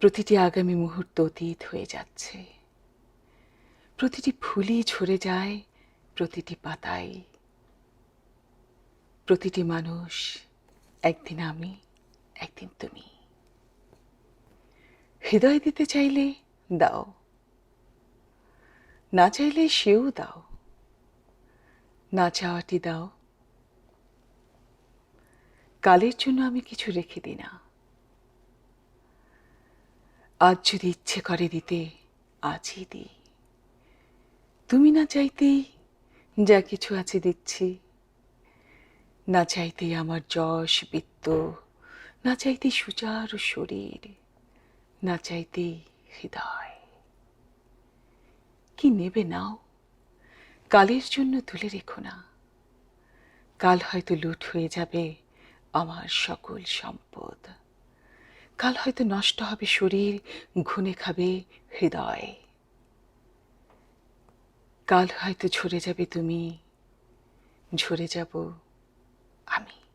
প্রতিটি আগামী মুহূর্ত অতীত হয়ে যাচ্ছে, প্রতিটি ফুলই ঝরে যায় প্রতিটি পাতায়। প্রতিটি মানুষ, একদিন আমি, একদিন তুমি। হৃদয় দিতে চাইলে দাও, না চাইলে সেও দাও। না চাওয়াটি দাও। কালের জন্য আমি কিছু রেখে দিই না। আজ যদি ইচ্ছে করে দিতে, আজই দিই। তুমি না চাইতেই যা কিছু আছে দিচ্ছি। না চাইতেই আমার যশ বিত্ত, না চাইতেই সুচারু শরীর, না চাইতেই হৃদয়। কি নেবে নাও, কালের জন্য তুলে রেখো না। কাল হয়তো লুট হয়ে যাবে আমার সকল সম্পদ। কাল হয়তো নষ্ট হবে শরীর, ঘুনে খাবে হৃদয়। কাল হয়তো ঝরে যাবে তুমি, ঝরে যাব আমি।